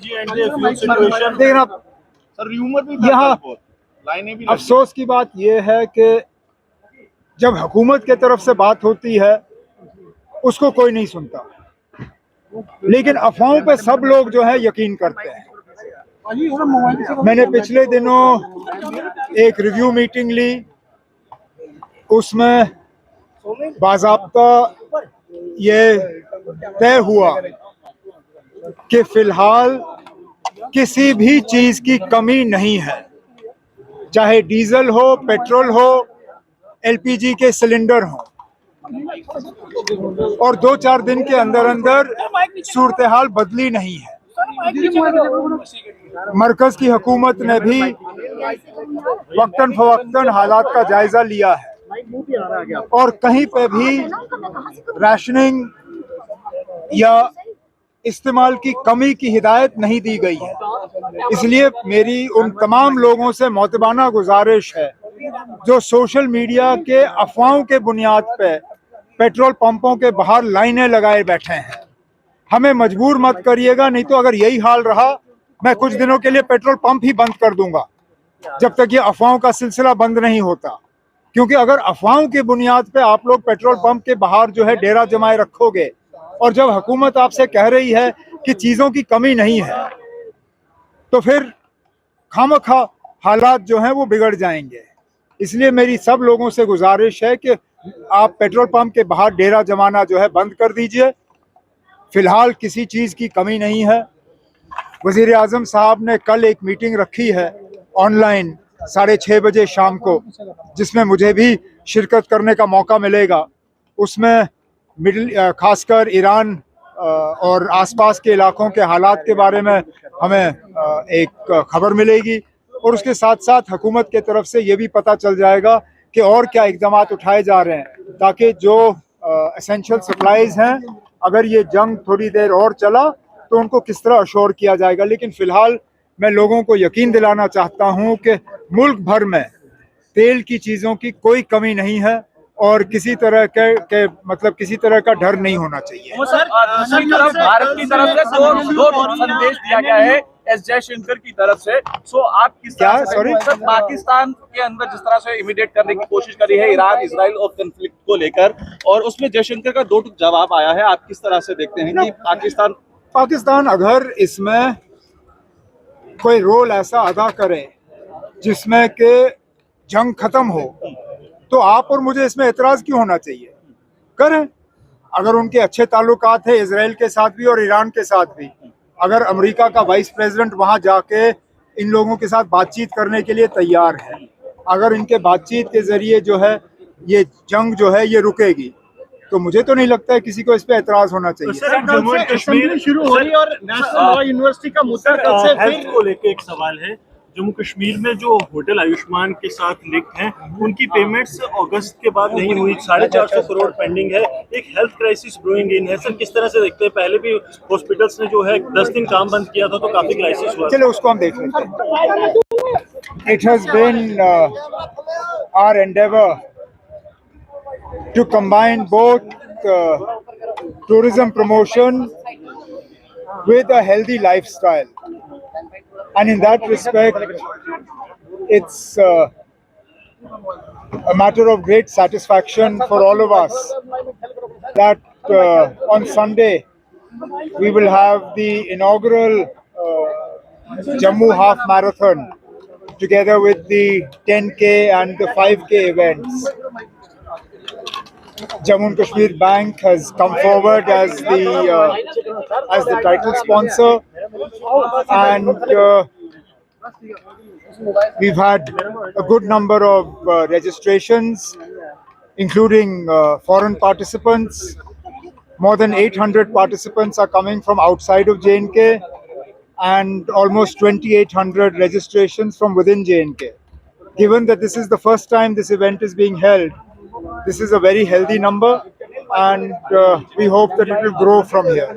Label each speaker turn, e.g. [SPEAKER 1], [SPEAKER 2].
[SPEAKER 1] LPG and the fuel situation.
[SPEAKER 2] लेकिन अब
[SPEAKER 3] rumour भी
[SPEAKER 2] यहाँ
[SPEAKER 3] लाइनें भी
[SPEAKER 2] अफसोस की बात यह है कि जब हुकूमत के तरफ से बात होती है उसको कोई नहीं सुनता, लेकिन अफवाहों पे सब लोग जो है यकीन करते हैं। मैंने पिछले दिनों एक रिव्यू मीटिंग ली, उसमें बाज़ाब्ता ये तय हुआ कि फिलहाल किसी भी चीज की कमी नहीं है, चाहे डीजल हो, पेट्रोल हो, एलपीजी के सिलेंडर हो, और 2-4 दिन के अंदर अंदर सूरत हाल बदली नहीं है। मरकज की हुकूमत ने भी वक्तन फवक्तन हालात का जायजा लिया है और कहीं पे भी राशनिंग या इस्तेमाल की कमी की हिदायत नहीं दी गई है। इसलिए मेरी उन तमाम लोगों से मोतबाना गुजारिश है जो सोशल मीडिया के अफवाहों के बुनियाद पे पेट्रोल पंपों के बाहर लाइनें लगाए बैठे हैं, हमें मजबूर मत करिएगा, नहीं तो अगर यही हाल रहा मैं कुछ दिनों के लिए पेट्रोल पंप ही बंद कर दूंगा जब तक ये अफवाहों का सिलसिला बंद नहीं होता। क्योंकि अगर अफवाहों की बुनियाद पे आप लोग पेट्रोल पंप के बाहर जो है डेरा जमाए रखोगे और जब हुकूमत आपसे कह रही है कि चीज़ों की कमी नहीं है, तो फिर खामखा हालात जो हैं वो बिगड़ जाएंगे। इसलिए मेरी सब लोगों से गुजारिश है कि आप पेट्रोल पंप के बाहर डेरा जमाना जो है बंद कर दीजिए। फिलहाल किसी चीज़ की कमी नहीं है। वज़ीर आज़म साहब ने कल एक मीटिंग रखी है ऑनलाइन 6:30 बजे शाम को, जिसमें मुझे भी शिरकत करने का मौका मिलेगा। उसमें खासकर ईरान और आसपास के इलाकों के हालात के बारे में हमें एक खबर मिलेगी और उसके साथ साथ हुकूमत के तरफ से ये भी पता चल जाएगा कि और क्या इक़दाम उठाए जा रहे हैं ताकि जो एसेंशियल सप्लाईज़ हैं, अगर ये जंग थोड़ी देर और चला तो उनको किस तरह अश्योर किया जाएगा। लेकिन फ़िलहाल मैं लोगों को यकीन दिलाना चाहता हूँ कि मुल्क भर में तेल की चीज़ों की कोई कमी नहीं है और किसी तरह के मतलब किसी तरह का डर नहीं होना चाहिए।
[SPEAKER 4] वो सर भारत की तरफ से दो संदेश दिया गया है एस जयशंकर की तरफ से। सो आप किस तरह से पाकिस्तान के अंदर जिस तरह से इमीडिएट करने की कोशिश करी है ईरान इजराइल और कन्फ्लिक्ट को लेकर, और उसमें जयशंकर का दो जवाब आया है, आप किस तरह से देखते हैं कि
[SPEAKER 2] पाकिस्तान अगर इसमें कोई रोल ऐसा अदा करे जिसमें कि जंग खत्म हो तो आप और मुझे इसमें एतराज़ क्यों होना चाहिए? करें। अगर उनके अच्छे ताल्लुकात है इजराइल के साथ भी और ईरान के साथ भी, अगर अमेरिका का वाइस प्रेसिडेंट वहां जाके इन लोगों के साथ बातचीत करने के लिए तैयार है, अगर इनके बातचीत के ज़रिए जो है ये जंग जो है ये रुकेगी, तो मुझे तो नहीं लगता है किसी को इस पे एतराज़ होना चाहिए।
[SPEAKER 1] सर, जम्मू एंड कश्मीर
[SPEAKER 4] शुरू हो रही और नेशनल लॉ यूनिवर्सिटी का मुद्दा
[SPEAKER 1] हेल्थ को लेकर एक सवाल है। जम्मू कश्मीर में जो होटल आयुष्मान के साथ लिंक हैं, उनकी पेमेंट्स अगस्त के बाद नहीं हुई, 450 करोड़ पेंडिंग है, एक हेल्थ क्राइसिस ब्रूइंग इन है। सर, किस तरह से देखते हैं? पहले भी हॉस्पिटल्स ने जो है 10 दिन काम बंद किया था तो काफी क्राइसिस हुआ।
[SPEAKER 2] चलो उसको हम देख लेते हैं। It has been our endeavour to combine both tourism promotion with a healthy lifestyle, and in that respect it's a matter of great satisfaction for all of us that on Sunday we will have the inaugural Jammu half marathon together with the 10K and the 5K events. Jammu and Kashmir Bank has come forward as the title sponsor, and we've had a good number of registrations, including foreign participants. More than 800 participants are coming from outside of J&K, and almost 2,800 registrations from within J&K. Given that this is the first time this event is being held, this is a very healthy number, and we hope that it will grow from here.